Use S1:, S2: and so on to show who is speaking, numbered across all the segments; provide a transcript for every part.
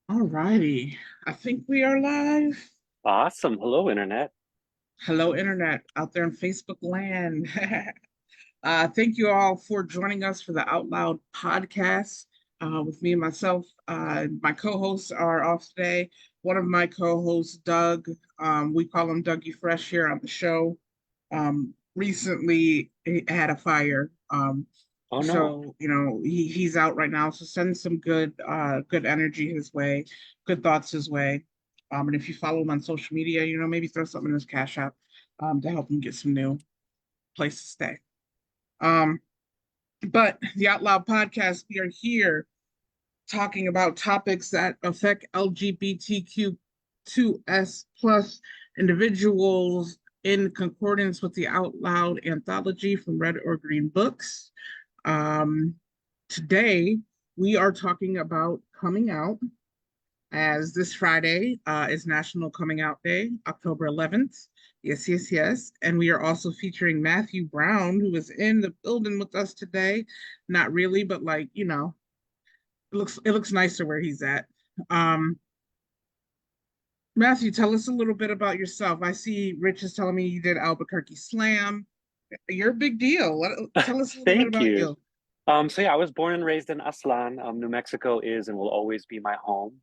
S1: All righty. I think we are live.
S2: Awesome. Hello, Internet.
S1: Hello, Internet out there in Facebook land. Thank you all for joining us for the Out Loud podcast with me and myself. My co hosts are off today. One of my co hosts, Doug, we call him Dougie Fresh here on the show. Recently, he had a fire.
S2: Oh no.
S1: He's out right now. So send some good energy his way, good thoughts his way. And if you follow him on social media, maybe throw something in his cash app to help him get some new place to stay. Um, but the Out Loud podcast, we are here talking about topics that affect LGBTQ2S plus individuals in concordance with the Out Loud anthology from Red or Green Books. Um, Today, we are talking about coming out, as this Friday is National Coming Out Day, October 11th. Yes, yes, yes. And we are also featuring Matthew Brown, who is in the building with us today. Not really, but it looks nicer where he's at. Um, Matthew, tell us a little bit about yourself. I see Rich is telling me you did Albuquerque Slam. You're a big deal. Tell us a little bit
S2: Thank
S1: about
S2: you.
S1: you.
S2: I was born and raised in Aslan. New Mexico is and will always be my home.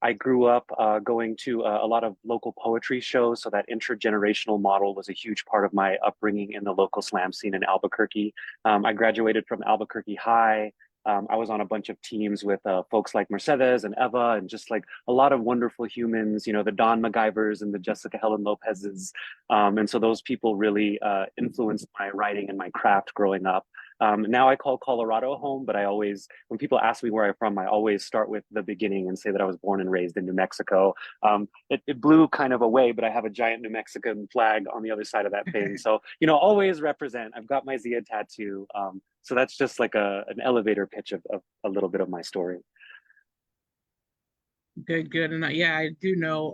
S2: I grew up going to a lot of local poetry shows, so that intergenerational model was a huge part of my upbringing in the local slam scene in Albuquerque. I graduated from Albuquerque High. I was on a bunch of teams with folks like Mercedes and Eva, and just like a lot of wonderful humans, the Don MacGyvers and the Jessica Helen Lopez's. And so those people really influenced my writing and my craft growing up. Now I call Colorado home, but when people ask me where I'm from, I always start with the beginning and say that I was born and raised in New Mexico. It blew kind of away, but I have a giant New Mexican flag on the other side of that thing. So, always represent. I've got my Zia tattoo. So that's just like an elevator pitch of a little bit of my story.
S1: Good, good. And yeah, I do know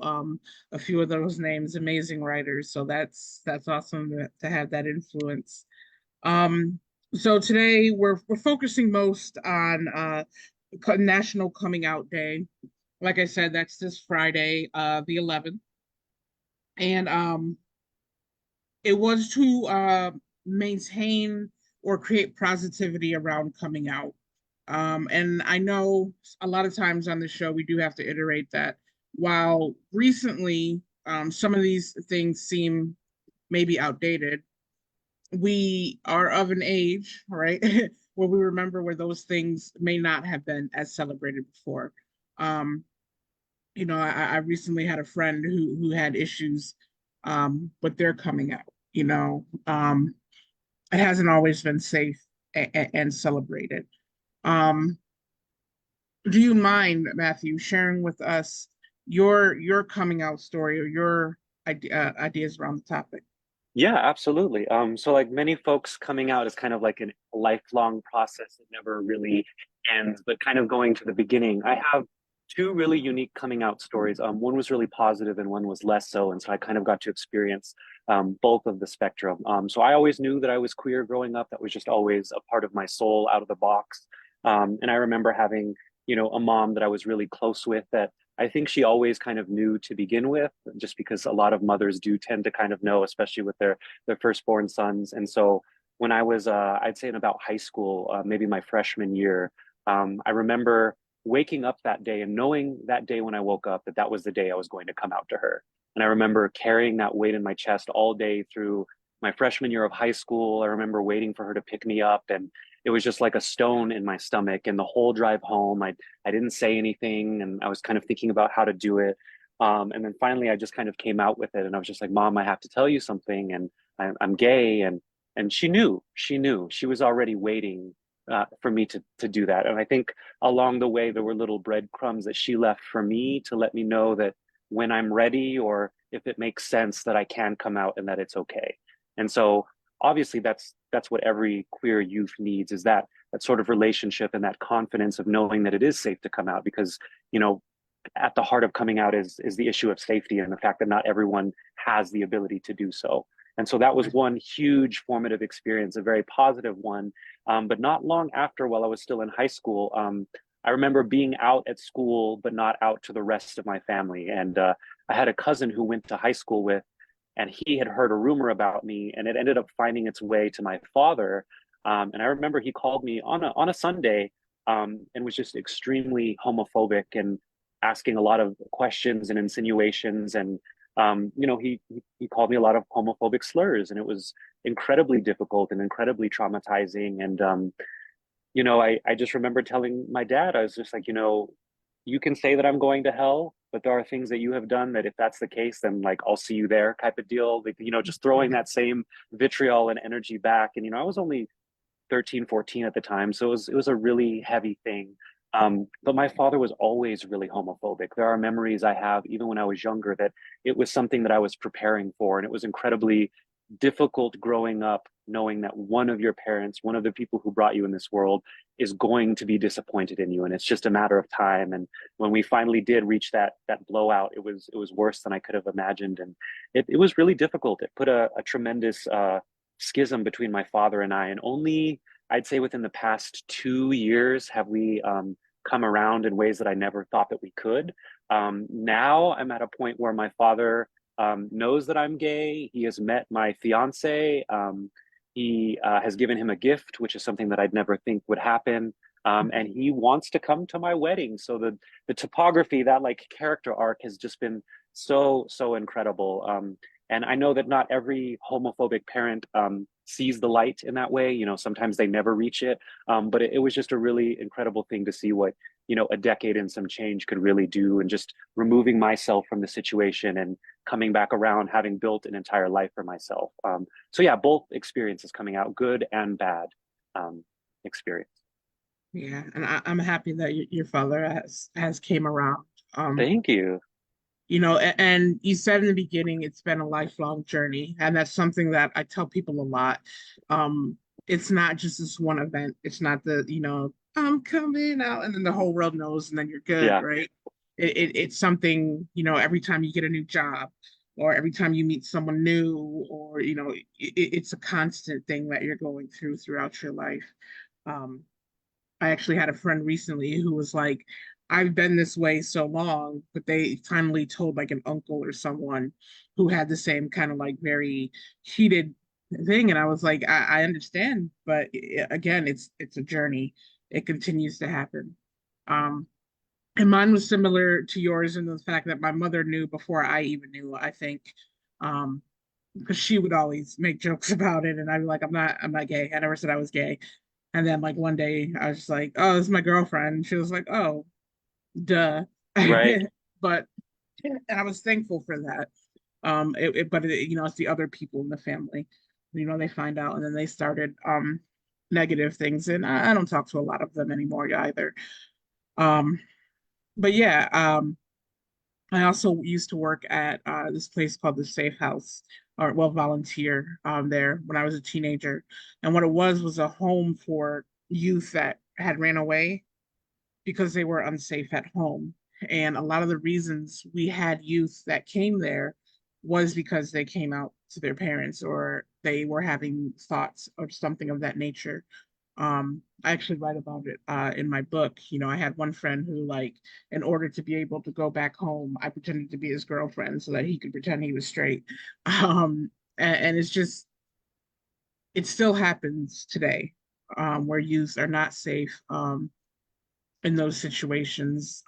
S1: a few of those names, amazing writers. So that's awesome to have that influence. Um, so today we're focusing most on National Coming Out Day. Like I said, that's this Friday, the 11th. And it was to maintain or create positivity around coming out. And I know a lot of times on the show, we do have to iterate that while recently some of these things seem maybe outdated, we are of an age, right, where we remember where those things may not have been as celebrated before. Um, I recently had a friend who had issues with their coming out. It hasn't always been safe and celebrated. Um, do you mind, Matthew, sharing with us your coming out story or your ideas around the topic?
S2: Yeah, absolutely. So like many folks, coming out is kind of like a lifelong process that never really ends, but kind of going to the beginning. I have two really unique coming out stories. One was really positive and one was less so. And so I kind of got to experience both of the spectrum. So I always knew that I was queer growing up. That was just always a part of my soul out of the box. And I remember having, a mom that I was really close with that I think she always kind of knew to begin with, just because a lot of mothers do tend to kind of know, especially with their firstborn sons. And so when I was, I'd say in about high school, maybe my freshman year, I remember waking up that day and knowing that day when I woke up that that was the day I was going to come out to her. And I remember carrying that weight in my chest all day through my freshman year of high school. I remember waiting for her to pick me up, and it was just like a stone in my stomach. And the whole drive home, I didn't say anything, and I was kind of thinking about how to do it. And then finally, I just kind of came out with it, and I was just like, "Mom, I have to tell you something, and I'm gay." And she was already waiting for me to do that. And I think along the way, there were little breadcrumbs that she left for me to let me know that when I'm ready, or if it makes sense, that I can come out and that it's okay. And so obviously that's what every queer youth needs, is that sort of relationship and that confidence of knowing that it is safe to come out, because you know at the heart of coming out is the issue of safety and the fact that not everyone has the ability to do so. And so that was
S1: Right.
S2: one huge formative experience, a very positive one. But not long after, while I was still in high school, I remember being out at school, but not out to the rest of my family. And I had a cousin who went to high school with, and he had heard a rumor about me, and it ended up finding its way to my father. And I remember he called me on a Sunday, and was just extremely homophobic and asking a lot of questions and insinuations. And he called me a lot of homophobic slurs, and it was incredibly difficult and incredibly traumatizing. And I just remember telling my dad, I was just like, you can say that I'm going to hell, but there are things that you have done that if that's the case, then like I'll see you there type of deal. Like, just throwing that same vitriol and energy back. And I was only 13, 14 at the time. So it was a really heavy thing. But my father was always really homophobic. There are memories I have, even when I was younger, that it was something that I was preparing for. And it was incredibly difficult growing up, knowing that one of your parents, one of the people who brought you in this world, is going to be disappointed in you. And it's just a matter of time. And when we finally did reach that blowout, it was worse than I could have imagined. And it was really difficult. It put a tremendous schism between my father and I. And only, I'd say, within the past 2 years have we come around in ways that I never thought that we could. Now I'm at a point where my father knows that I'm gay. He has met my fiance. He has given him a gift, which is something that I'd never think would happen. And he wants to come to my wedding. So the topography, that like character arc, has just been so incredible. And I know that not every homophobic parent sees the light in that way. Sometimes they never reach it. But it was just a really incredible thing to see what, a decade and some change could really do, and just removing myself from the situation and coming back around, having built an entire life for myself. So yeah, both experiences coming out, good and bad experience.
S1: Yeah, and I'm happy that your father has came around.
S2: Thank you.
S1: And you said in the beginning it's been a lifelong journey, and that's something that I tell people a lot. It's not just this one event. It's not I'm coming out and then the whole world knows and then you're good,
S2: Yeah.
S1: right? It's something, every time you get a new job or every time you meet someone new, or it's a constant thing that you're going throughout your life. Um, I actually had a friend recently who was like, I've been this way so long, but they finally told like an uncle or someone who had the same kind of like very heated thing. And I was like, I understand, but again, it's a journey. It continues to happen. Um, and mine was similar to yours in the fact that my mother knew before I even knew, I think. Because she would always make jokes about it, and I'd be like, I'm not gay. I never said I was gay. And then like one day I was just like, oh, this is my girlfriend. And she was like, oh, duh.
S2: Right.
S1: But and I was thankful for that. But it's the other people in the family. They find out and then they started negative things. And I don't talk to a lot of them anymore either. Um, but yeah, I also used to work at this place called the Safe House, or well, volunteer there when I was a teenager. And what it was a home for youth that had ran away because they were unsafe at home. And a lot of the reasons we had youth that came there was because they came out to their parents or they were having thoughts or something of that nature. I actually write about it in my book. I had one friend who, like, in order to be able to go back home, I pretended to be his girlfriend so that he could pretend he was straight. And it's just, it still happens today where youth are not safe in those situations.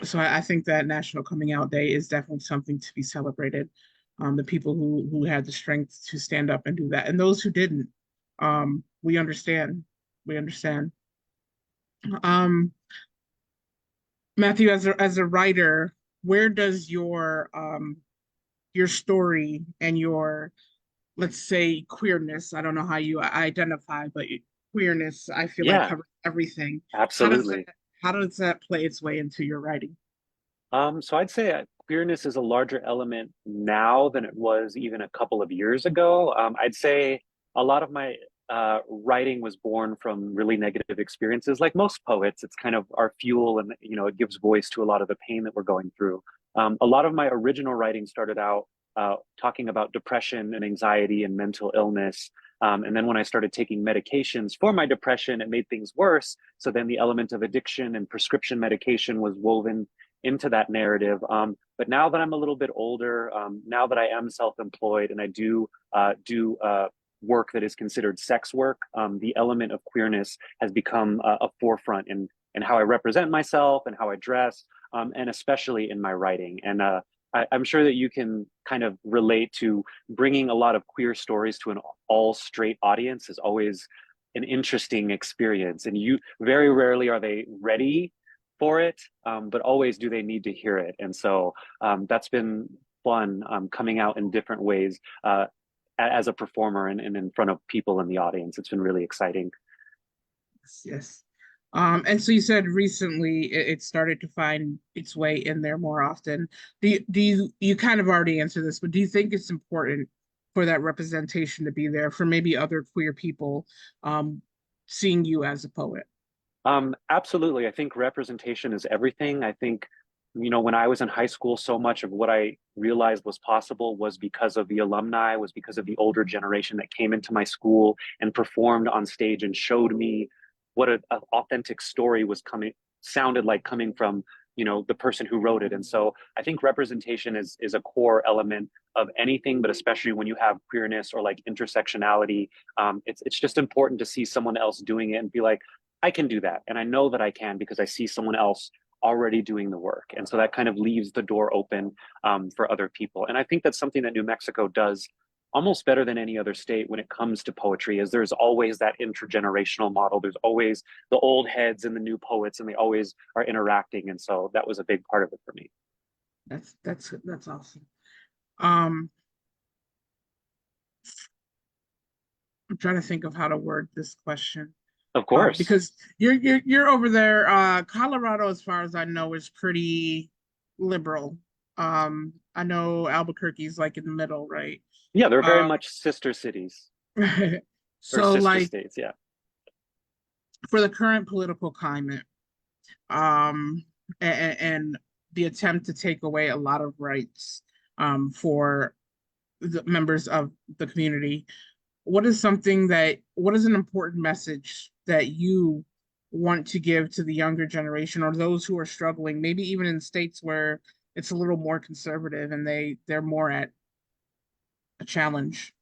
S1: So I think that National Coming Out Day is definitely something to be celebrated. The people who had the strength to stand up and do that, and those who didn't, we understand. We understand. Um, Matthew, as a writer, where does your story and your, let's say, queerness, I don't know how you identify, but queerness, I feel like
S2: Yeah,
S1: covers everything. How does that
S2: absolutely.
S1: how does that play its way into your writing?
S2: So I'd say queerness is a larger element now than it was even a couple of years ago. I'd say a lot of my writing was born from really negative experiences. Like most poets, it's kind of our fuel, and it gives voice to a lot of the pain that we're going through. A lot of my original writing started out talking about depression and anxiety and mental illness. And then when I started taking medications for my depression, it made things worse. So then the element of addiction and prescription medication was woven into that narrative. But now that I'm a little bit older, now that I am self-employed and I do work that is considered sex work, the element of queerness has become a forefront in how I represent myself and how I dress, and especially in my writing. And I'm sure that you can kind of relate to bringing a lot of queer stories to an all straight audience is always an interesting experience. And you very rarely are they ready for it, but always do they need to hear it. And so that's been fun, coming out in different ways as a performer and in front of people in the audience. It's been really exciting.
S1: Yes. And so you said recently it started to find its way in there more often. You kind of already answered this, but do you think it's important for that representation to be there for maybe other queer people seeing you as a poet?
S2: Absolutely. I think representation is everything. I think, when I was in high school, so much of what I realized was possible was because of the alumni, was because of the older generation that came into my school and performed on stage and showed me what an authentic story sounded like coming from, the person who wrote it. And so I think representation is a core element of anything, but especially when you have queerness or like intersectionality, it's just important to see someone else doing it and be like, I can do that. And I know that I can because I see someone else already doing the work. And so that kind of leaves the door open for other people. And I think that's something that New Mexico does almost better than any other state when it comes to poetry, is there's always that intergenerational model. There's always the old heads and the new poets, and they always are interacting. And so that was a big part of it for me.
S1: That's awesome. I'm trying to think of how to word this question.
S2: Of course.
S1: Because you're over there. Colorado, as far as I know, is pretty liberal. I know Albuquerque's like in the middle, right?
S2: Yeah, they're very
S1: Uh,
S2: much sister cities or
S1: so
S2: sister
S1: like
S2: states. Yeah.
S1: for the current political climate, um, and the attempt to take away a lot of rights for the members of the community, what is an important message that you want to give to the younger generation or those who are struggling, maybe even in states where it's a little more conservative and they're more at a challenge?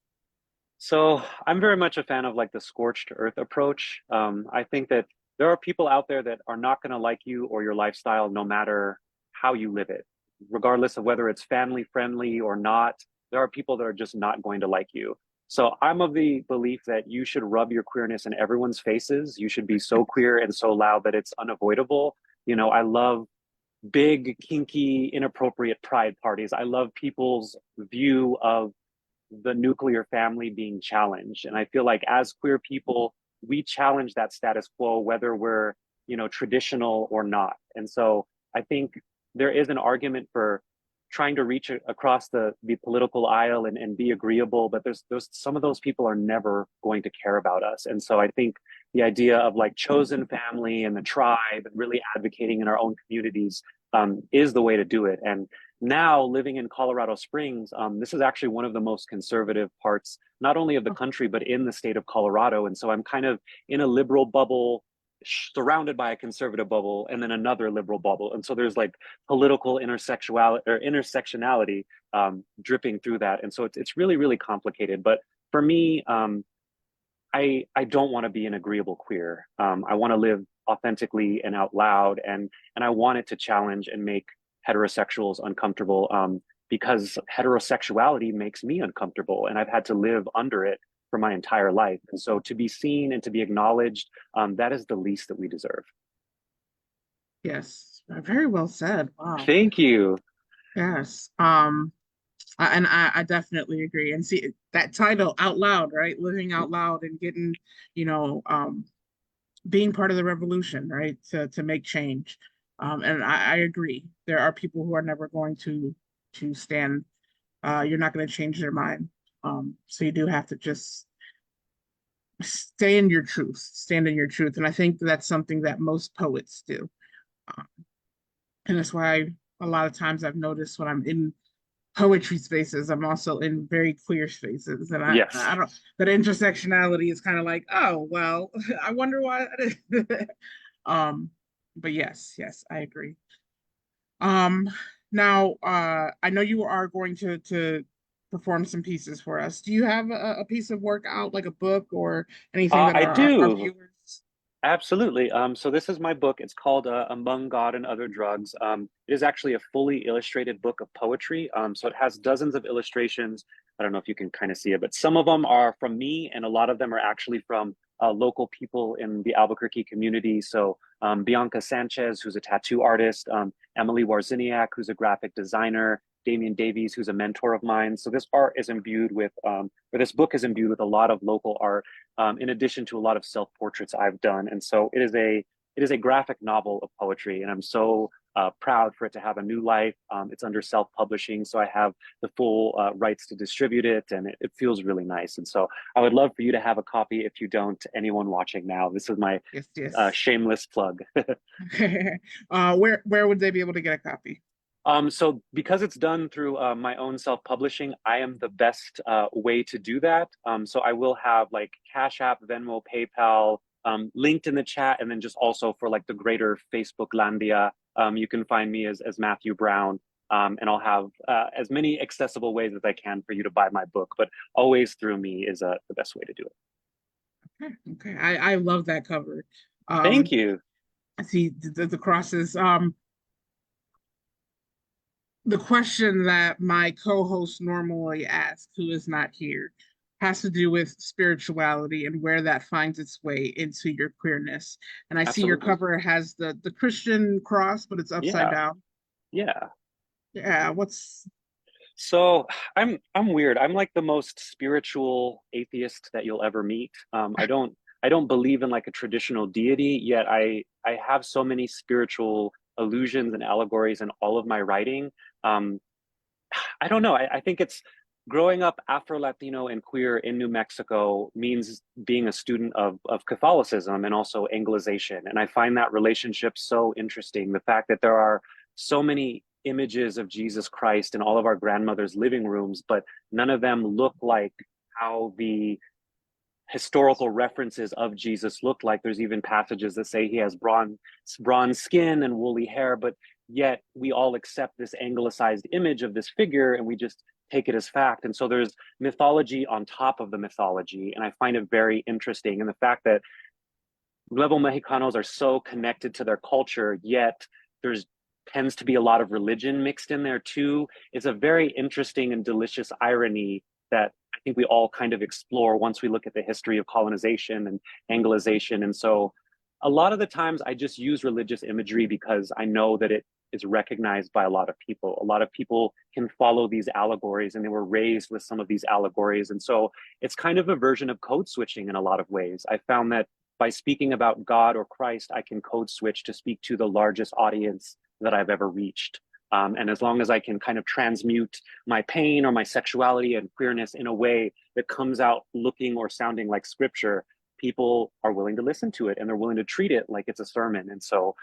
S2: So I'm very much a fan of like the scorched earth approach. I think that there are people out there that are not going to like you or your lifestyle, no matter how you live it, regardless of whether it's family friendly or not. There are people that are just not going to like you. So I'm of the belief that you should rub your queerness in everyone's faces. You should be so queer and so loud that it's unavoidable. I love big, kinky, inappropriate pride parties. I love people's view of the nuclear family being challenged. And I feel like as queer people, we challenge that status quo, whether we're, traditional or not. And so I think there is an argument for trying to reach across the political aisle and be agreeable, but there's some of those people are never going to care about us. And so I think the idea of like chosen family and the tribe and really advocating in our own communities is the way to do it. And now living in Colorado Springs, this is actually one of the most conservative parts, not only of the country, but in the state of Colorado. And so I'm kind of in a liberal bubble, surrounded by a conservative bubble, and then another liberal bubble. And so there's like political intersectionality dripping through that. And so it's really, really complicated. But for me, I don't want to be an agreeable queer. I want to live authentically and out loud, and I want it to challenge and make heterosexuals uncomfortable, because heterosexuality makes me uncomfortable and I've had to live under it for my entire life. And so to be seen and to be acknowledged, that is the least that we deserve.
S1: Yes, very well said. Wow.
S2: Thank you.
S1: Yes. And I definitely agree. And see that title, Out Loud, right? Living out loud and getting, you know, being part of the revolution, right? To make change. And I agree. There are people who are never going to stand. You're not going to change their mind. So you do have to just stay in your truth, stand in your truth. And I think that's something that most poets do. Um, and that's why a lot of times I've noticed when I'm in poetry spaces. I'm also in very queer spaces, and
S2: Yes.
S1: I don't that intersectionality is kind of like, oh well, I wonder why that is. um, but yes, I agree. Um, now I know you are going to perform some pieces for us. Do you have a piece of work out, like a book or anything that
S2: I
S1: our
S2: do.
S1: viewers?
S2: Absolutely. So this is my book. It's called Among God and Other Drugs. It is actually a fully illustrated book of poetry. So it has dozens of illustrations. I don't know if you can kind of see it, but some of them are from me, and a lot of them are actually from local people in the Albuquerque community. So Bianca Sanchez, who's a tattoo artist, Emily Warziniak, who's a graphic designer, Damian Davies, who's a mentor of mine. So this art is imbued with, or this book is imbued with a lot of local art, in addition to a lot of self portraits I've done. And so it is a graphic novel of poetry, and I'm so proud for it to have a new life. It's under self publishing, so I have the full rights to distribute it, and it feels really nice. And so I would love for you to have a copy if you don't. Anyone watching now, this is my
S1: Yes.
S2: shameless plug.
S1: Where would they be able to get a copy?
S2: So because it's done through my own self-publishing, I am the best way to do that. So I will have like Cash App, Venmo, PayPal, linked in the chat, and then just also for like the greater Facebook Landia, you can find me as Matthew Brown. And I'll have as many accessible ways as I can for you to buy my book, but always through me is the best way to do it.
S1: Okay. I love that cover.
S2: Thank
S1: Um,
S2: you.
S1: I see the crosses. The question that my co-host normally asks, who is not here, has to do with spirituality and where that finds its way into your queerness. And I see your
S2: Absolutely.
S1: cover has the Christian cross, but it's upside
S2: Yeah.
S1: down.
S2: Yeah.
S1: Yeah, what's
S2: So I'm weird. I'm like the most spiritual atheist that you'll ever meet. I don't believe in like a traditional deity, yet I have so many spiritual allusions and allegories in all of my writing. Um, I don't know. I think it's growing up Afro Latino and queer in New Mexico means being a student of Catholicism and also Anglicization. And I find that relationship so interesting. The fact that there are so many images of Jesus Christ in all of our grandmothers' living rooms, but none of them look like how the historical references of Jesus look like. There's even passages that say he has bronze skin and woolly hair, but yet we all accept this anglicized image of this figure and we just take it as fact. And so there's mythology on top of the mythology. And I find it very interesting. And the fact that Nuevo Mexicanos are so connected to their culture, yet there's tends to be a lot of religion mixed in there too. It's a very interesting and delicious irony that I think we all kind of explore once we look at the history of colonization and Anglicization. And so a lot of the times I just use religious imagery because I know that it is recognized by a lot of people. A lot of people can follow these allegories and they were raised with some of these allegories. And so it's kind of a version of code switching in a lot of ways. I found that by speaking about God or Christ, I can code switch to speak to the largest audience that I've ever reached. And as long as I can kind of transmute my pain or my sexuality and queerness in a way that comes out looking or sounding like scripture, people are willing to listen to it and they're willing to treat it like it's a sermon. And so,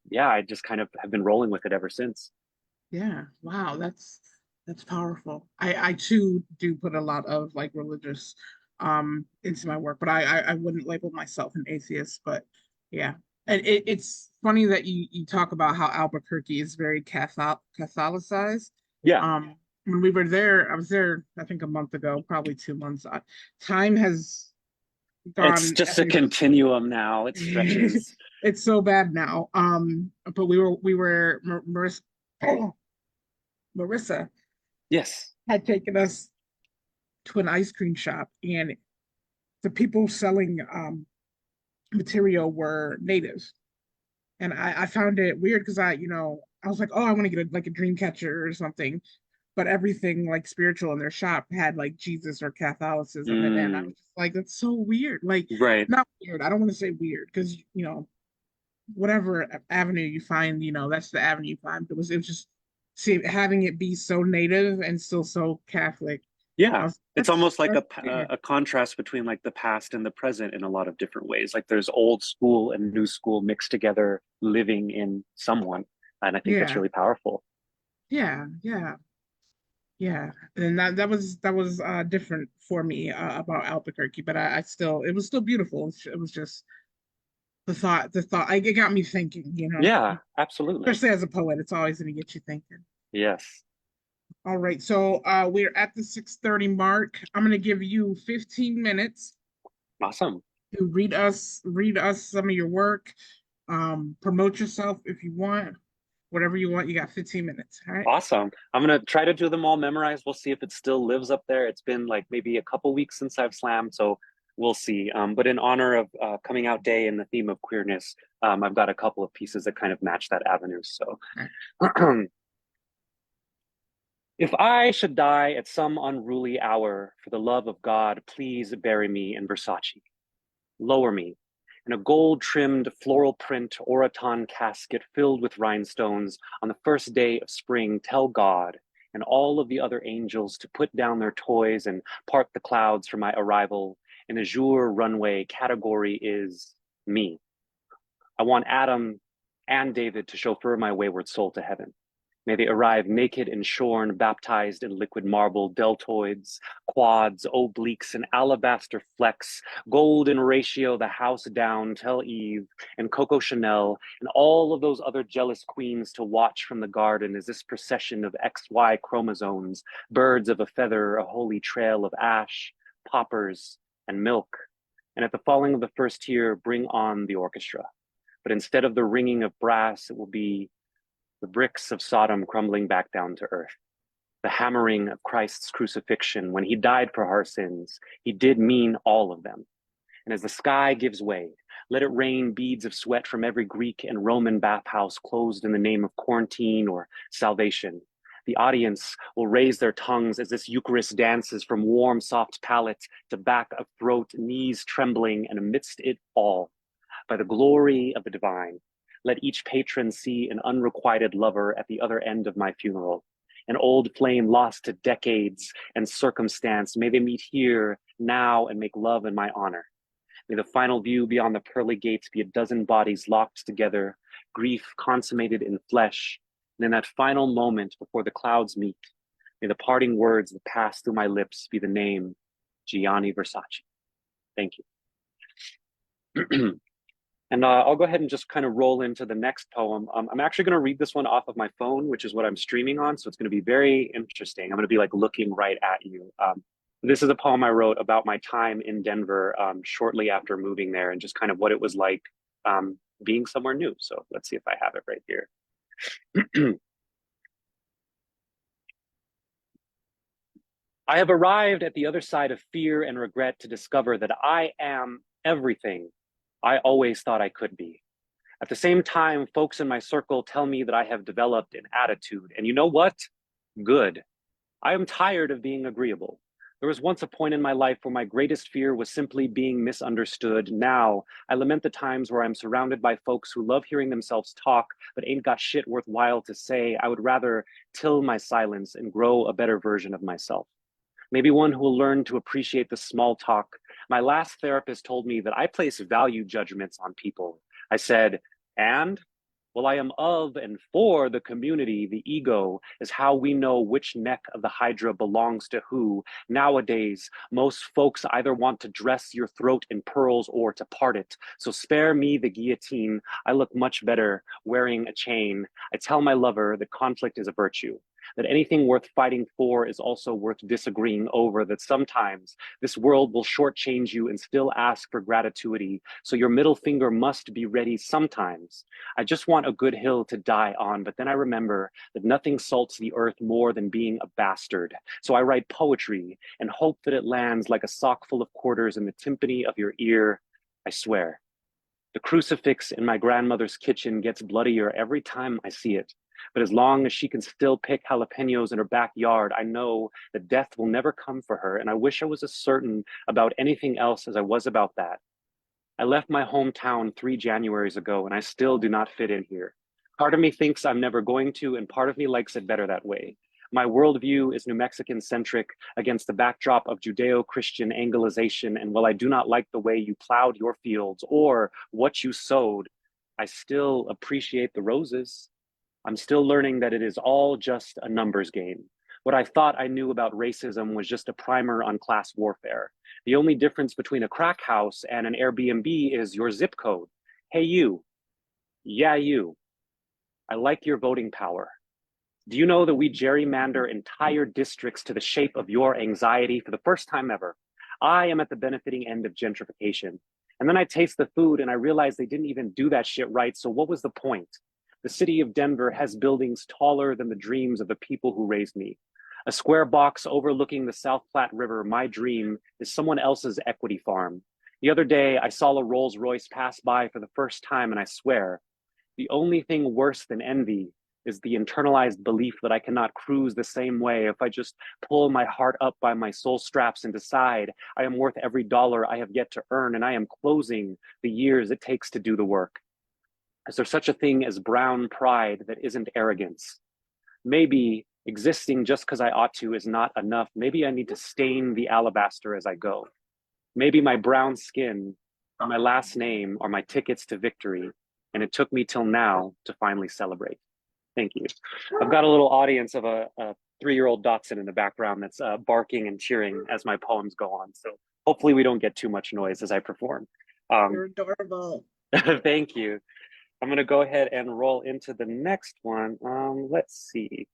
S2: yeah, I just kind of have been rolling with it ever since.
S1: yeah, wow, that's powerful. I too do put a lot of like religious into my work, but I wouldn't label myself an atheist, but yeah. And it's funny that you talk about how Albuquerque is very Catholicized.
S2: Yeah,
S1: Um, when we were there, I was there I think a month ago, probably 2 months. Time has
S2: it's
S1: gone
S2: just a continuum now. It stretches.
S1: it's so bad now. But we were Marissa
S2: Yes.
S1: had taken us to an ice cream shop, and the people selling material were natives, and I found it weird because I was like, oh, I want to get like a dream catcher or something, but everything like spiritual in their shop had like Jesus or Catholicism, and I
S2: Mm,
S1: was just like, that's so weird. Like,
S2: right.
S1: not weird. I don't want to say weird because whatever avenue you find, that's the avenue you find. It was just see having it be so native and still so Catholic. I
S2: Yeah.
S1: was
S2: It's almost like
S1: that's weird.
S2: a contrast between like the past and the present in a lot of different ways. Like there's old school and new school mixed together living in someone. And I think that's
S1: Yeah,
S2: really powerful.
S1: yeah, yeah. Yeah, and that was different for me about Albuquerque, but I still it was still beautiful. It was just the thought it got me thinking,
S2: Yeah, absolutely.
S1: especially as a poet, it's always going to get you thinking.
S2: Yes.
S1: All right, so we're at the 6:30 mark. I'm going to give you 15 minutes
S2: Awesome.
S1: to read us some of your work, promote yourself if you want, whatever you want. You got 15 minutes. All right.
S2: Awesome. I'm gonna try to do them all memorized. We'll see if it still lives up there. It's been like maybe a couple weeks since I've slammed, so we'll see. But in honor of Coming Out Day and the theme of queerness, I've got a couple of pieces that kind of match that avenue. So,
S1: All right.
S2: if I should die at some unruly hour, for the love of God, please bury me in Versace. Lower me in a gold trimmed floral print Oraton casket filled with rhinestones on the first day of spring. Tell God and all of the other angels to put down their toys and part the clouds for my arrival. An azure runway category is me. I want Adam and David to chauffeur my wayward soul to heaven. May they arrive naked and shorn, baptized in liquid marble, deltoids, quads, obliques, and alabaster flecks, gold in ratio, the house down, tell Eve, and Coco Chanel, and all of those other jealous queens to watch from the garden as this procession of XY chromosomes, birds of a feather, a holy trail of ash, poppers, and milk. And at the falling of the first tear, bring on the orchestra. But instead of the ringing of brass, it will be the bricks of Sodom crumbling back down to earth. The hammering of Christ's crucifixion when he died for our sins, he did mean all of them. And as the sky gives way, let it rain beads of sweat from every Greek and Roman bathhouse closed in the name of quarantine or salvation. The audience will raise their tongues as this Eucharist dances from warm, soft palate to back of throat, knees trembling, and amidst it all, by the glory of the divine, let each patron see an unrequited lover at the other end of my funeral. An old flame lost to decades and circumstance. May they meet here now and make love in my honor. May the final view beyond the pearly gates be a dozen bodies locked together, grief consummated in flesh. And in that final moment before the clouds meet, may the parting words that pass through my lips be the name Gianni Versace. Thank you. And I'll go ahead and just kind of roll into the next poem. I'm actually going to read this one off of my phone, which is what I'm streaming on. So it's going to be very interesting. I'm going to be like looking right at you. This is a poem I wrote about my time in Denver shortly after moving there and just kind of what it was like being somewhere new. So let's see if I have it right here. I have arrived at the other side of fear and regret to discover that I am everything I always thought I could be. At the same time, folks in my circle tell me that I have developed an attitude. And you know what? Good. I am tired of being agreeable. There was once a point in my life where my greatest fear was simply being misunderstood. Now, I lament the times where I'm surrounded by folks who love hearing themselves talk, but ain't got shit worthwhile to say. I would rather till my silence and grow a better version of myself. Maybe one who will learn to appreciate the small talk. My last therapist told me that I place value judgments on people. I said, and? Well, I am of and for the community. The ego is how we know which neck of the hydra belongs to who. Nowadays, most folks either want to dress your throat in pearls or to part it. So spare me the guillotine. I look much better wearing a chain. I tell my lover that conflict is a virtue, that anything worth fighting for is also worth disagreeing over, that sometimes this world will shortchange you and still ask for gratuity. So your middle finger must be ready sometimes. I just want a good hill to die on, but then I remember that nothing salts the earth more than being a bastard. So I write poetry and hope that it lands like a sock full of quarters in the timpani of your ear. I swear. The crucifix in my grandmother's kitchen gets bloodier every time I see it. But as long as she can still pick jalapenos in her backyard, I know that death will never come for her. And I wish I was as certain about anything else as I was about that. I left my hometown 3 Januaries ago, and I still do not fit in here. Part of me thinks I'm never going to, and part of me likes it better that way. My worldview is New Mexican centric against the backdrop of Judeo Christian Anglicization. And while I do not like the way you plowed your fields or what you sowed, I still appreciate the roses. I'm still learning that it is all just a numbers game. What I thought I knew about racism was just a primer on class warfare. The only difference between a crack house and an Airbnb is your zip code. Hey, you. Yeah, you. I like your voting power. Do you know that we gerrymander entire districts to the shape of your anxiety for the first time ever? I am at the benefiting end of gentrification. And then I taste the food and I realize they didn't even do that shit right. So what was the point? The city of Denver has buildings taller than the dreams of the people who raised me. A square box overlooking the South Platte River, my dream, is someone else's equity farm. The other day, I saw a Rolls Royce pass by for the first time, and I swear, the only thing worse than envy is the internalized belief that I cannot cruise the same way if I just pull my heart up by my soul straps and decide I am worth every dollar I have yet to earn, and I am closing the years it takes to do the work. Is there such a thing as brown pride that isn't arrogance? Maybe existing just because I ought to is not enough. Maybe I need to stain the alabaster as I go. Maybe my brown skin or my last name are my tickets to victory, and it took me till now to finally celebrate. Thank you. I've got a little audience of a 3-year-old Dotson in the background that's barking and cheering as my poems go on. So hopefully we don't get too much noise as I perform.
S1: You're adorable.
S2: Thank you. I'm going to go ahead and roll into the next one. Let's see.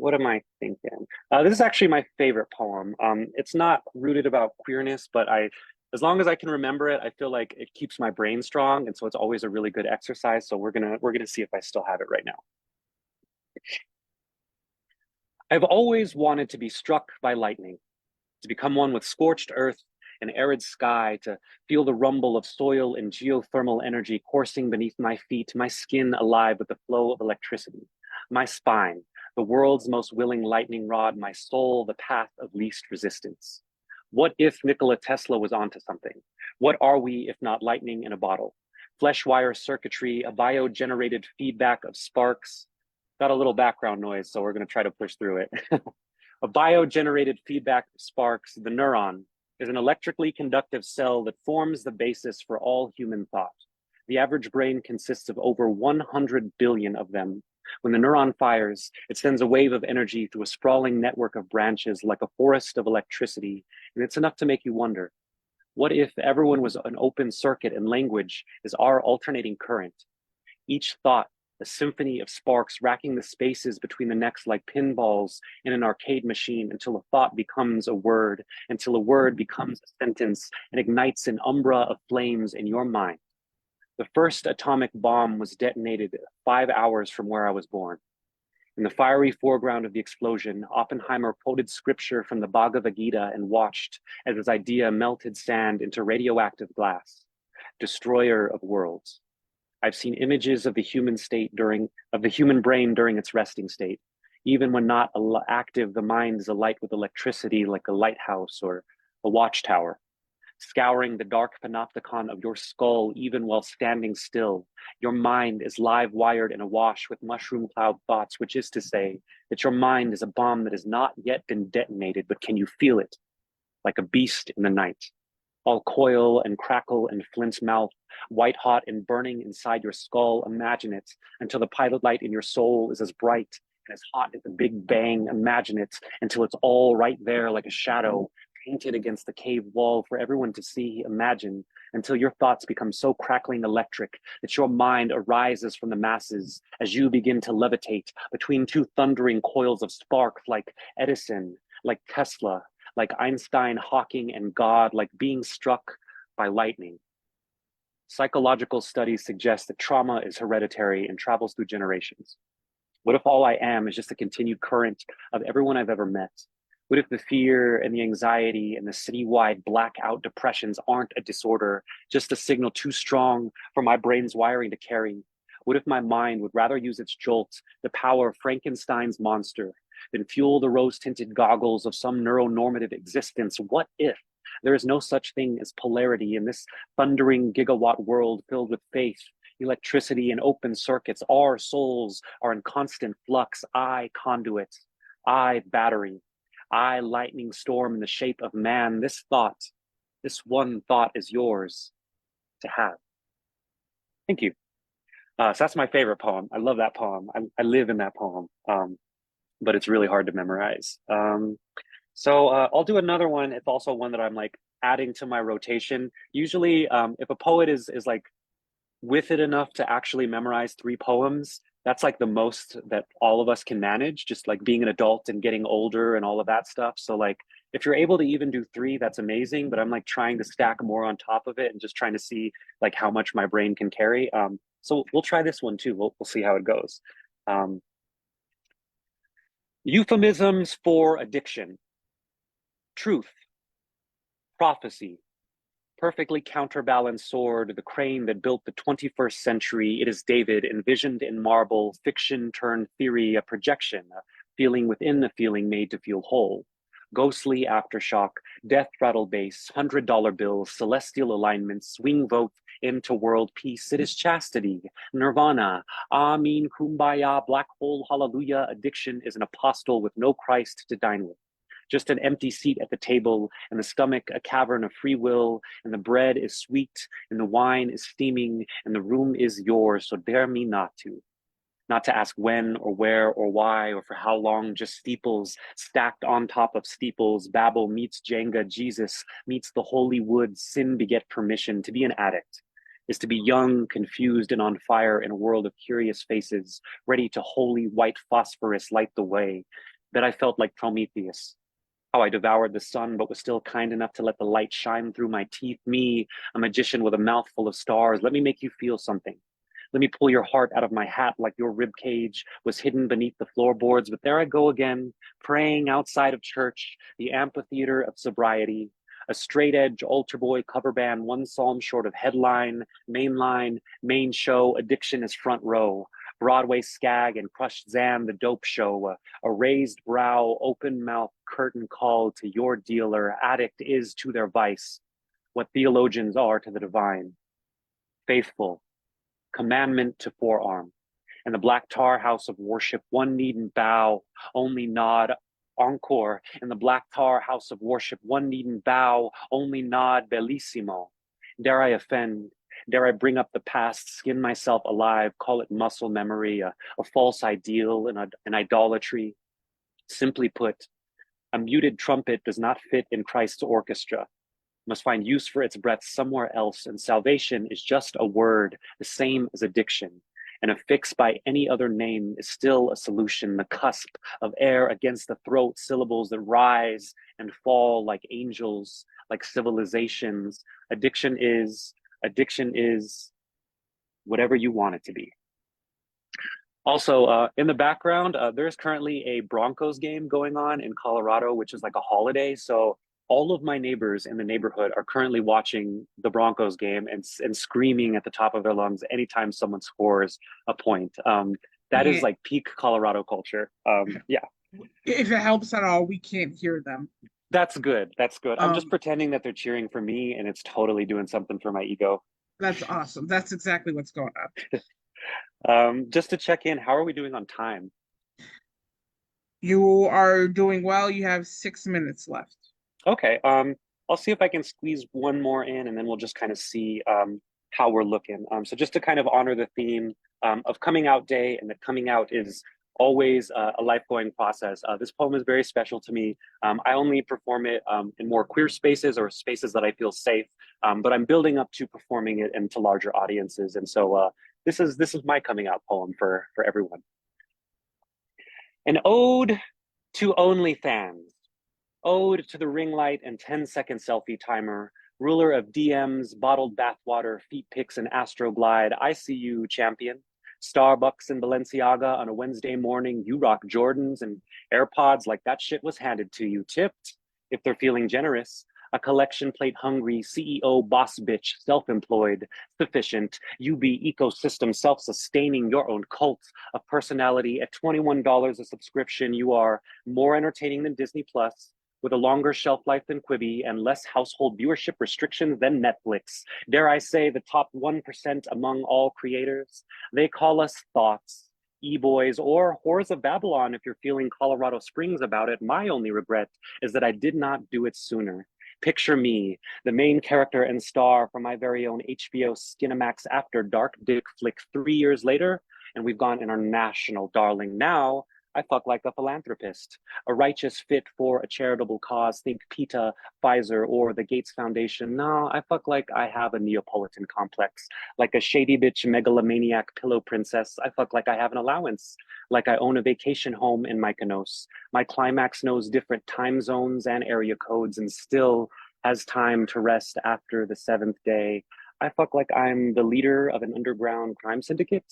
S2: What am I thinking? This is actually my favorite poem. It's not rooted about queerness, but as long as I can remember it, I feel like it keeps my brain strong, and so it's always a really good exercise. So we're gonna see if I still have it right now. I've always wanted to be struck by lightning, to become one with scorched earth and arid sky, to feel the rumble of soil and geothermal energy coursing beneath my feet, my skin alive with the flow of electricity, my spine, the world's most willing lightning rod, my soul, the path of least resistance. What if Nikola Tesla was onto something? What are we if not lightning in a bottle? Flesh wire circuitry, a bio-generated feedback of sparks. Got a little background noise, so we're going to try to push through it. A bio-generated feedback of sparks, the neuron, is an electrically conductive cell that forms the basis for all human thought. The average brain consists of over 100 billion of them. When the neuron fires, it sends a wave of energy through a sprawling network of branches like a forest of electricity, and it's enough to make you wonder, what if everyone was an open circuit and language is our alternating current? Each thought, a symphony of sparks racking the spaces between the necks like pinballs in an arcade machine until a thought becomes a word, until a word becomes a sentence and ignites an umbra of flames in your mind. The first atomic bomb was detonated 5 hours from where I was born. In the fiery foreground of the explosion, Oppenheimer quoted scripture from the Bhagavad Gita and watched as his idea melted sand into radioactive glass, destroyer of worlds. I've seen images of the human brain during its resting state. Even when not active, the mind is alight with electricity like a lighthouse or a watchtower. Scouring the dark panopticon of your skull even while standing still, your mind is live wired and awash with mushroom cloud thoughts, which is to say that your mind is a bomb that has not yet been detonated, but can you feel it? Like a beast in the night, all coil and crackle and flint mouth, white hot and burning inside your skull. Imagine it until the pilot light in your soul is as bright and as hot as the Big Bang. Imagine it until it's all right there like a shadow painted against the cave wall for everyone to see. Imagine until your thoughts become so crackling electric that your mind arises from the masses as you begin to levitate between two thundering coils of spark, like Edison, like Tesla, like Einstein, Hawking, and God, like being struck by lightning. Psychological studies suggest that trauma is hereditary and travels through generations. What if all I am is just a continued current of everyone I've ever met? What if the fear and the anxiety and the citywide blackout depressions aren't a disorder, just a signal too strong for my brain's wiring to carry? What if my mind would rather use its jolt, the power of Frankenstein's monster, than fuel the rose-tinted goggles of some neuronormative existence? What if there is no such thing as polarity in this thundering gigawatt world filled with faith, electricity, and open circuits? Our souls are in constant flux. I conduit, I battery, I lightning storm in the shape of man. This thought, this one thought is yours to have. Thank you. So that's my favorite poem. I love that poem. I live in that poem. but it's really hard to memorize. So I'll do another one. It's also one that I'm like adding to my rotation. Usually, if a poet is like with it enough to actually memorize 3 poems, that's like the most that all of us can manage, just like being an adult and getting older and all of that stuff. So like if you're able to even do 3, that's amazing. But I'm like trying to stack more on top of it and just trying to see like how much my brain can carry. So we'll try this one too. We'll see how it goes. Um, Euphemisms for addiction: truth, prophecy, perfectly counterbalanced sword, the crane that built the 21st century. It is David, envisioned in marble, fiction turned theory, a projection, a feeling within the feeling made to feel whole. Ghostly aftershock, death rattle bass, $100 bills, celestial alignment, swing vote into world peace. It is chastity, nirvana, amen, kumbaya, black hole, hallelujah. Addiction is an apostle with no Christ to dine with, just an empty seat at the table, and the stomach a cavern of free will, and the bread is sweet, and the wine is steaming, and the room is yours, so dare me not to ask when or where or why or for how long, just steeples stacked on top of steeples. Babel meets Jenga, Jesus meets the holy woods. Sin beget permission. To be an addict is to be young, confused, and on fire in a world of curious faces, ready to holy white phosphorus light the way. That I felt like Prometheus, how I devoured the sun, but was still kind enough to let the light shine through my teeth. Me, a magician with a mouthful of stars. Let me make you feel something. Let me pull your heart out of my hat like your rib cage was hidden beneath the floorboards. But there I go again, praying outside of church, the amphitheater of sobriety. A straight edge altar boy cover band, 1 psalm short of headline, mainline, main show, addiction is front row. Broadway skag and crushed Zan, the dope show. A raised brow, open mouth, curtain call to your dealer. Addict is to their vice what theologians are to the divine. Faithful, commandment to forearm. And the black tar house of worship, one needn't bow, only nod. Encore. In the black tar house of worship, one needn't bow, only nod. Bellissimo. Dare I offend? Dare I bring up the past, skin myself alive, call it muscle memory, a false ideal, an idolatry? Simply put, a muted trumpet does not fit in Christ's orchestra, must find use for its breath somewhere else, and salvation is just a word, the same as addiction. And a fix by any other name is still a solution, the cusp of air against the throat, syllables that rise and fall like angels, like civilizations. Addiction is whatever you want it to be. Also, in the background, there's currently a Broncos game going on in Colorado, which is like a holiday. So all of my neighbors in the neighborhood are currently watching the Broncos game and screaming at the top of their lungs anytime someone scores a point. That is
S1: Yeah.
S2: like peak Colorado culture. Yeah,
S1: If it helps at all, we can't hear them.
S2: that's good. That's good. I'm just
S1: Um,
S2: pretending that they're cheering for me, and it's totally doing something for my ego.
S1: that's awesome. That's exactly what's going on.
S2: Just to check in, how are we doing on time?
S1: You are doing well. You have 6 minutes left.
S2: Okay. I'll see if I can squeeze one more in, and then we'll just kind of see how we're looking. So just to kind of honor the theme of coming out day, and that coming out is always a life-going process. This poem is very special to me. I only perform it in more queer spaces or spaces that I feel safe, but I'm building up to performing it into larger audiences, and so this is my coming out poem for everyone. An ode to OnlyFans. Ode to the ring light and 10-second selfie timer, ruler of DMs, bottled bathwater, feet pics, and Astroglide. I see you, champion. Starbucks and Balenciaga on a Wednesday morning. You rock Jordans and AirPods like that shit was handed to you. Tipped, if they're feeling generous. A collection plate hungry, CEO, boss bitch, self employed, sufficient, UB ecosystem, self sustaining, your own cult of personality. At $21 a subscription, you are more entertaining than Disney Plus, with a longer shelf life than Quibi and less household viewership restrictions than Netflix. Dare I say the top 1% among all creators? They call us thoughts, e-boys, or whores of Babylon if you're feeling Colorado Springs about it. My only regret is that I did not do it sooner. Picture me, the main character and star for my very own HBO Skinamax After Dark dick flick 3 years later, and we've gone international, darling. Now, I fuck like a philanthropist, a righteous fit for a charitable cause. Think PETA, Pfizer, or the Gates Foundation. No, I fuck like I have a Neapolitan complex. Like a shady bitch megalomaniac pillow princess, I fuck like I have an allowance. Like I own a vacation home in Mykonos. My climax knows different time zones and area codes and still has time to rest after the seventh day. I fuck like I'm the leader of an underground crime syndicate.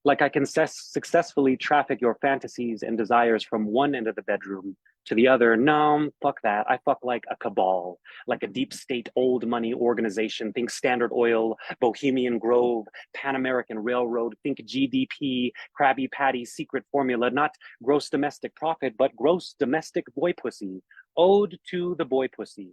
S2: Like I can successfully traffic your fantasies and desires from one end of the bedroom to the other. No, fuck that. I fuck like a cabal, like a deep state old money organization. Think Standard Oil, Bohemian Grove, Pan American Railroad. Think GDP, Krabby Patty secret formula, not gross domestic profit, but gross domestic boy pussy. Ode to the boy pussy.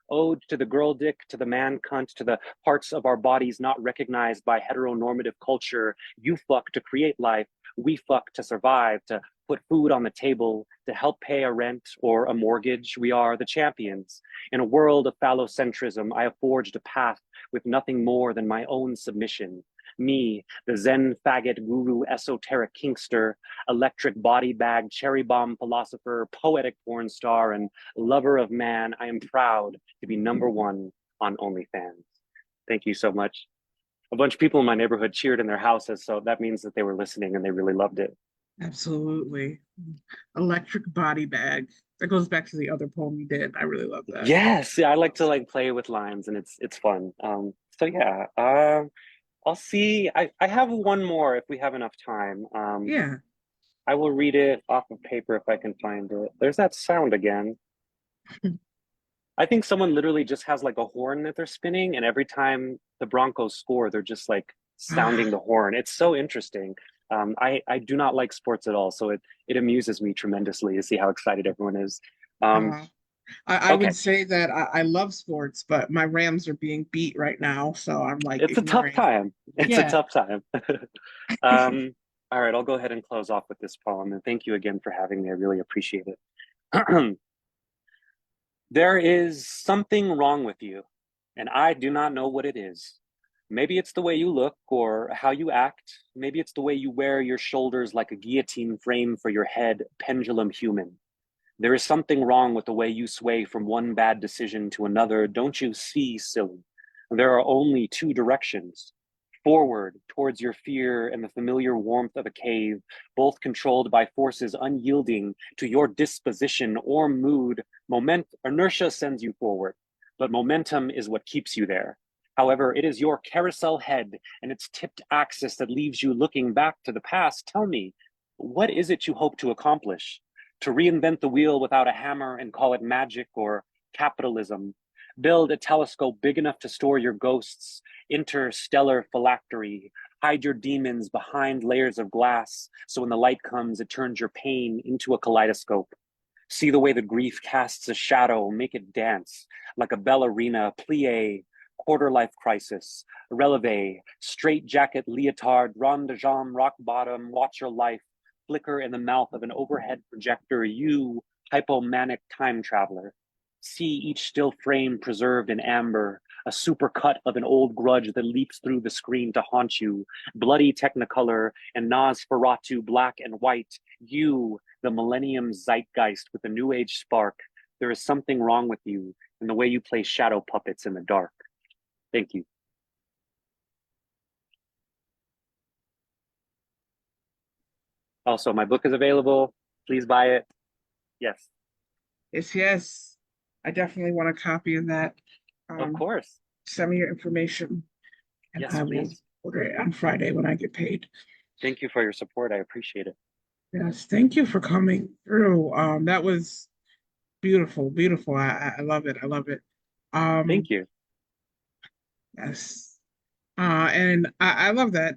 S2: Ode to the girl dick, to the man cunt, to the parts of our bodies not recognized by heteronormative culture. You fuck to create life. We fuck to survive, to put food on the table, to help pay a rent or a mortgage. We are the champions. In a world of phallocentrism, I have forged a path with nothing more than my own submission. Me, the Zen faggot guru esoteric kinkster, electric body bag, cherry bomb philosopher, poetic porn star, and lover of man, I am proud to be number one on OnlyFans. Thank you so much. A bunch of people in my neighborhood cheered in their houses, so that means that they were listening and they really loved it.
S1: Absolutely. Electric body bag. That goes back to the other poem you did. I really love that.
S2: Yes, yeah, I like to like play with lines and it's fun. So yeah, I'll see. I have one more if we have enough time.
S1: Yeah.
S2: I will read it off of paper if I can find it. There's that sound again. I think someone literally just has like a horn that they're spinning, and every time the Broncos score, they're just like sounding the horn. It's so interesting. I do not like sports at all, so it amuses me tremendously to see how excited everyone is. Um,
S1: Uh, I
S2: okay,
S1: would say that I love sports, but my Rams are being beat right now, so I'm like
S2: it's a tough
S1: ignoring.
S2: time. It's a
S1: Yeah.
S2: tough time. um, all right, I'll go ahead and close off with this poem, and thank you again for having me. I really appreciate it. There is something wrong with you, and I do not know what it is. Maybe it's the way you look or how you act. Maybe it's the way you wear your shoulders like a guillotine frame for your head, pendulum human. There is something wrong with the way you sway from one bad decision to another. Don't you see, silly? There are only two directions: forward towards your fear and the familiar warmth of a cave, both controlled by forces unyielding to your disposition or mood. Inertia sends you forward, but momentum is what keeps you there. However, it is your carousel head and its tipped axis that leaves you looking back to the past. Tell me, what is it you hope to accomplish? To reinvent the wheel without a hammer and call it magic or capitalism? Build a telescope big enough to store your ghosts, interstellar phylactery. Hide your demons behind layers of glass, so when the light comes, it turns your pain into a kaleidoscope. See the way the grief casts a shadow, make it dance like a ballerina, plie, quarter life crisis, releve, straight jacket, leotard, ronde de jambe, rock bottom, watch your life flicker in the mouth of an overhead projector. You, hypomanic time traveler. See each still frame preserved in amber, a supercut of an old grudge that leaps through the screen to haunt you, bloody technicolor and Nosferatu black and white. You, the millennium zeitgeist with a new age spark. There is something wrong with you in the way you play shadow puppets in the dark. Thank you. Also, my book is available. Please buy it. Yes,
S1: Yes, yes. I definitely want a copy of that.
S2: of
S1: Um,
S2: course.
S1: Send me your information and
S2: Yes,
S1: I will
S2: please.
S1: order it on Friday when I get paid.
S2: Thank you for your support. I appreciate it.
S1: Yes, thank you for coming through. That was beautiful, beautiful. I love it. I love it.
S2: Thank
S1: Um,
S2: you.
S1: yes. And I love that.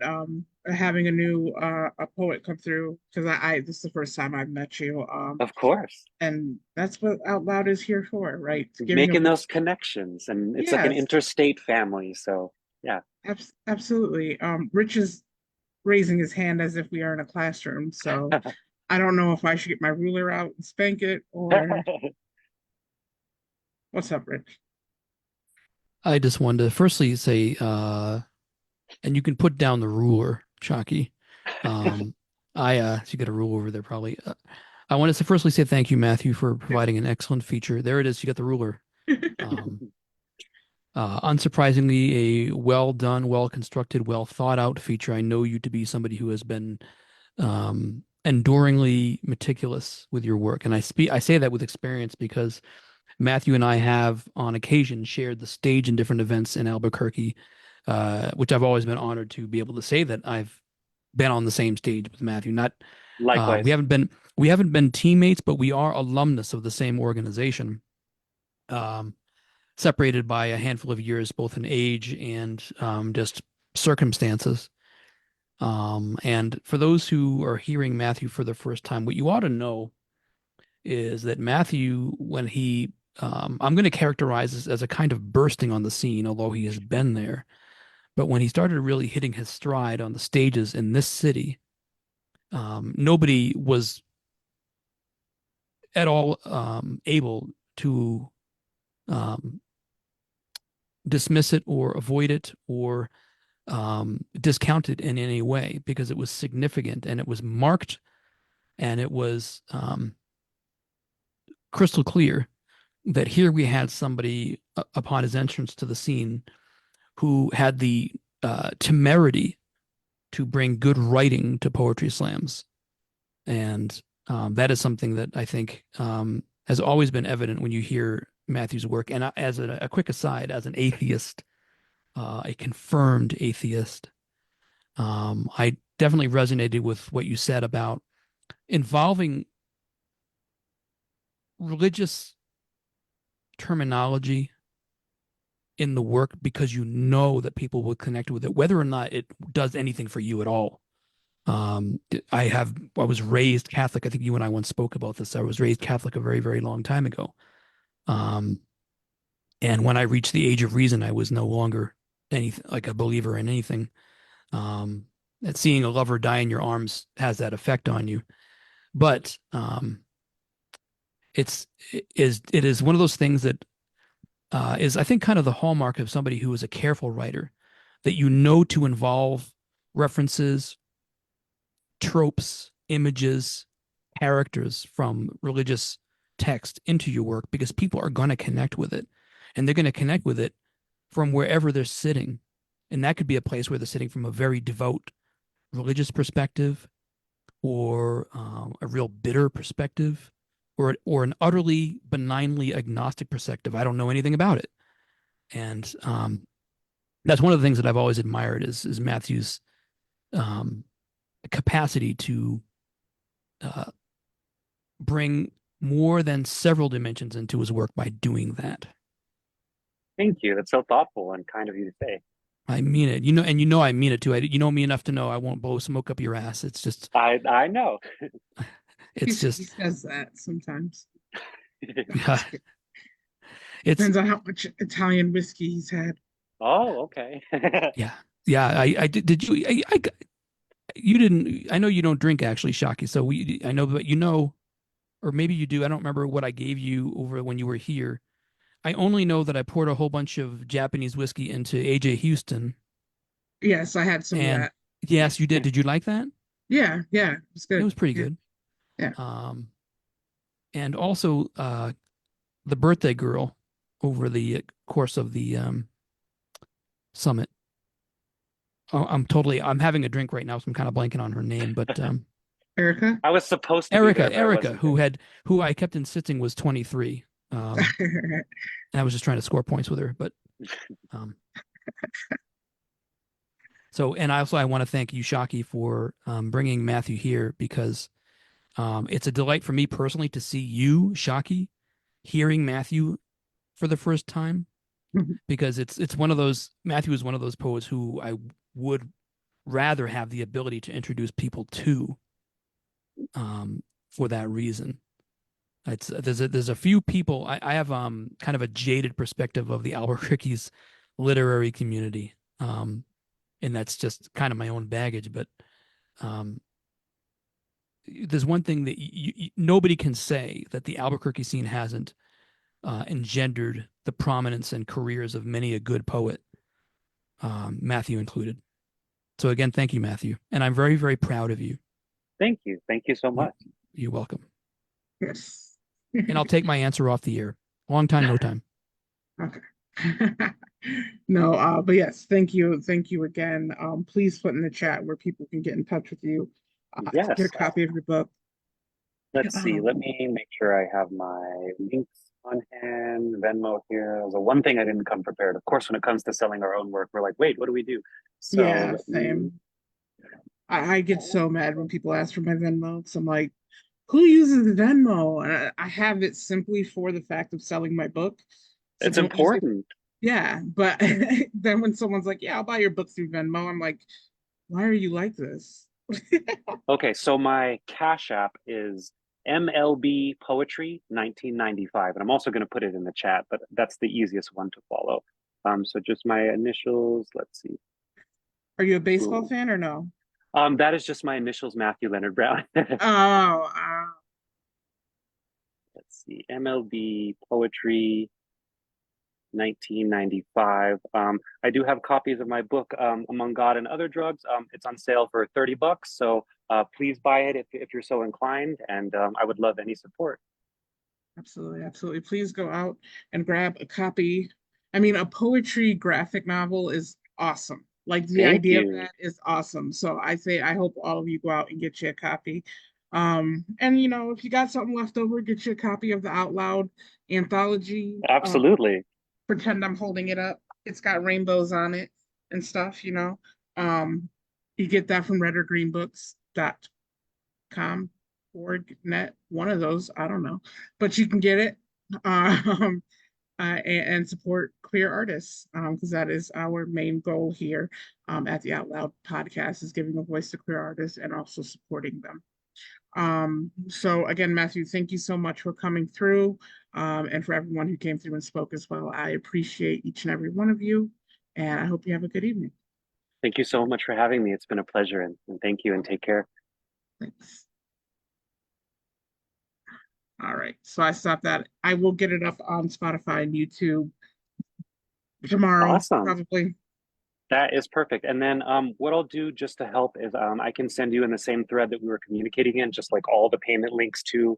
S1: Having a new a poet come through because I this is the first time I've met you.
S2: Of course.
S1: And that's what Out Loud is here for, right? Giving a
S2: Making
S1: voice.
S2: those connections. And it's like an
S1: Yes,
S2: interstate family. So, yeah.
S1: absolutely. Rich is raising his hand as if we are in a classroom, so I don't know if I should get my ruler out and spank it or what's up, Rich?
S3: I just wanted to firstly say, and you can put down the ruler, Chalky. Um, She got a rule over there probably. I wanted to firstly say thank you, Matthew, for providing an excellent feature. There it is. You got the ruler. Um, Unsurprisingly, a well done, well constructed, well thought out feature. I know you to be somebody who has been enduringly meticulous with your work, and I say that with experience because Matthew and I have on occasion shared the stage in different events in Albuquerque, which I've always been honored to be able to say that I've been on the same stage with Matthew. Not we
S2: Likewise.
S3: haven't been teammates, but we are alumnus of the same organization. Um, Separated by a handful of years, both in age and just circumstances. And for those who are hearing Matthew for the first time, what you ought to know is that Matthew, when I'm going to characterize this as a kind of bursting on the scene, although he has been there. But when he started really hitting his stride on the stages in this city, nobody was at all able to um, dismiss it or avoid it or discount it in any way because it was significant and it was marked and it was crystal clear that here we had somebody upon his entrance to the scene who had the temerity to bring good writing to poetry slams. And that is something that I think has always been evident when you hear Matthew's work. And as a quick aside, as an atheist, a confirmed atheist, I definitely resonated with what you said about involving religious terminology in the work because you know that people will connect with it, whether or not it does anything for you at all. I was raised Catholic. I think you and I once spoke about this. I was raised Catholic a very, very long time ago. Um, and when I reached the age of reason, I was no longer anything like a believer in anything. That seeing a lover die in your arms has that effect on you. But it is one of those things that is, I think, kind of the hallmark of somebody who is a careful writer, that you know to involve references, tropes, images, characters from religious text into your work because people are going to connect with it. And they're going to connect with it from wherever they're sitting. And that could be a place where they're sitting from a very devout religious perspective or a real bitter perspective or an utterly benignly agnostic perspective. I don't know anything about it. And that's one of the things that I've always admired is Matthew's capacity to bring more than several dimensions into his work by doing that.
S2: Thank you. That's so thoughtful and kind of you to say.
S3: I mean it, and you know I mean it too. You know me enough to know I won't blow smoke up your ass. It's just,
S2: I know.
S1: He
S3: it's just,
S1: says that sometimes.
S3: yeah, it's,
S1: Depends on how much Italian whiskey he's had.
S2: Oh, okay.
S3: yeah, yeah. I did you, you didn't, I know you don't drink actually, Shocky. So I know, but or maybe you do. I don't remember what I gave you over when you were here. I only know that I poured a whole bunch of Japanese whiskey into AJ Houston.
S1: Yes, I had some of
S3: And
S1: that.
S3: yes, you did. Did you like that?
S1: Yeah, it was
S3: It
S1: good.
S3: was pretty
S1: Yeah,
S3: good.
S1: yeah.
S3: And also the birthday girl over the course of the summit. Oh, I'm having a drink right now, so I'm kind of blanking on her name, but
S1: Erica.
S2: I was supposed to be there, but I
S3: Erica,
S2: wasn't there.
S3: who I kept insisting was 23. And I was just trying to score points with her, but um, so, and I want to thank you, Shocky, for bringing Matthew here because it's a delight for me personally to see you, Shocky, hearing Matthew for the first time because it's one of those. Matthew is one of those poets who I would rather have the ability to introduce people to for that reason. There's a few people. I have kind of a jaded perspective of the Albuquerque's literary community, and that's just kind of my own baggage. But there's one thing that nobody can say that the Albuquerque scene hasn't engendered the prominence and careers of many a good poet, Matthew included. So again, thank you, Matthew, and I'm very, very proud of you.
S2: Thank you. Thank you so much.
S3: You're welcome.
S1: Yes.
S3: And I'll take my answer off the air. Long time, no time.
S1: Okay. No, but yes, thank you. Thank you again. Please put in the chat where people can get in touch with you to get a
S2: Yes.
S1: copy of your book.
S2: Let's see. Let me make sure I have my links on hand. Venmo here. The one thing I didn't come prepared. Of course, when it comes to selling our own work, we're like, wait, what do we do? So
S1: Yeah,
S2: let me.
S1: same. I get so mad when people ask for my Venmo. So I'm like, who uses Venmo? And I have it simply for the fact of selling my book. So
S2: It's
S1: don't use it.
S2: important.
S1: Yeah, but then when someone's like, "Yeah, I'll buy your book through Venmo," I'm like, "Why are you like this?"
S2: Okay, so my Cash App is MLB Poetry 1995, and I'm also going to put it in the chat, but that's the easiest one to follow. So just my initials. Let's see.
S1: Are you a baseball
S2: Ooh.
S1: fan or no?
S2: That is just my initials, Matthew Leonard Brown.
S1: Oh,
S2: Let's see, MLB Poetry 1995. I do have copies of my book, Among God and Other Drugs. It's on sale for $30, so please buy it if you're so inclined, and I would love any support.
S1: absolutely, absolutely. Please go out and grab a copy. I mean, a poetry graphic novel is awesome. Like the
S2: Thank
S1: idea of
S2: you.
S1: that is awesome. So I say I hope all of you go out and get you a copy. And if you got something left over, get you a copy of the Out Loud anthology.
S2: Absolutely.
S1: Pretend I'm holding it up. It's got rainbows on it and stuff. Um, you get that from reddergreenbooks.com, org, net, one of those, I don't know. But you can get it um, and support queer artists because that is our main goal here at the Out Loud podcast is giving a voice to queer artists and also supporting them. So again, Matthew, thank you so much for coming through and for everyone who came through and spoke as well. I appreciate each and every one of you, and I hope you have a good evening.
S2: Thank you so much for having me. It's been a pleasure, and thank you, and take care.
S1: Thanks. All right, so I stopped that. I will get it up on Spotify and YouTube tomorrow,
S2: Awesome.
S1: probably.
S2: That is perfect. And then what I'll do just to help is I can send you in the same thread that we were communicating in, just like all the payment links too.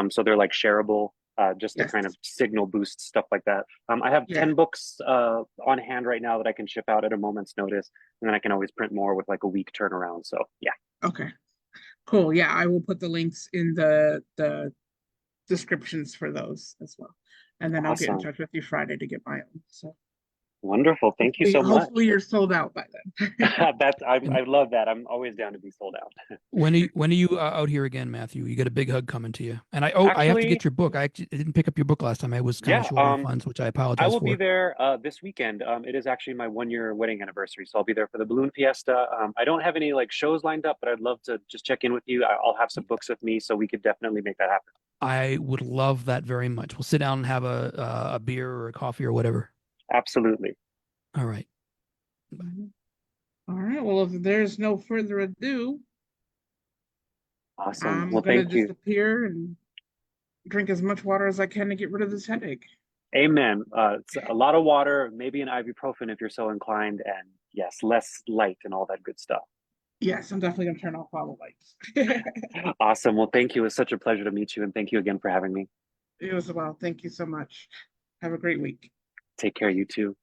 S2: So they're like shareable, just to
S1: Yes.
S2: kind of signal boost stuff like that. I have 10 books on hand right now that I can ship out at a moment's notice. And then I can always print more with like a week turnaround. So yeah.
S1: Okay. Cool. Yeah, I will put the links in the descriptions for those as well. And then I'll get in
S2: Awesome.
S1: touch with you Friday to get my own. So
S2: Wonderful. Thank you so much.
S1: hopefully you're sold out by then.
S2: I love that. I'm always down to be sold out.
S3: When are you out here again, Matthew? You got a big hug coming to you. And I have to
S2: Actually,
S3: get your book. I didn't pick up your book last time. I was kind of short on funds, which I
S2: I
S3: apologize
S2: will
S3: for.
S2: be there this weekend. It is actually my 1 year wedding anniversary, so I'll be there for the balloon fiesta. I don't have any like shows lined up, but I'd love to just check in with you. I'll have some books with me, so we could definitely make that happen.
S3: I would love that very much. We'll sit down and have a beer or a coffee or whatever.
S2: Absolutely.
S3: All right.
S1: All right. Well, if there's no further ado,
S2: Awesome.
S1: I'm
S2: Well,
S1: gonna
S2: thank you.
S1: disappear and drink as much water as I can to get rid of this headache.
S2: Amen. It's a lot of water, maybe an ibuprofen if you're so inclined, and yes, less light and all that good stuff.
S1: Yes, I'm definitely gonna turn off all the lights.
S2: Awesome. Well, thank you. It was such a pleasure to meet you, and thank you again for having me.
S1: It was well. Thank you so much. Have a great week.
S2: Take care, you too.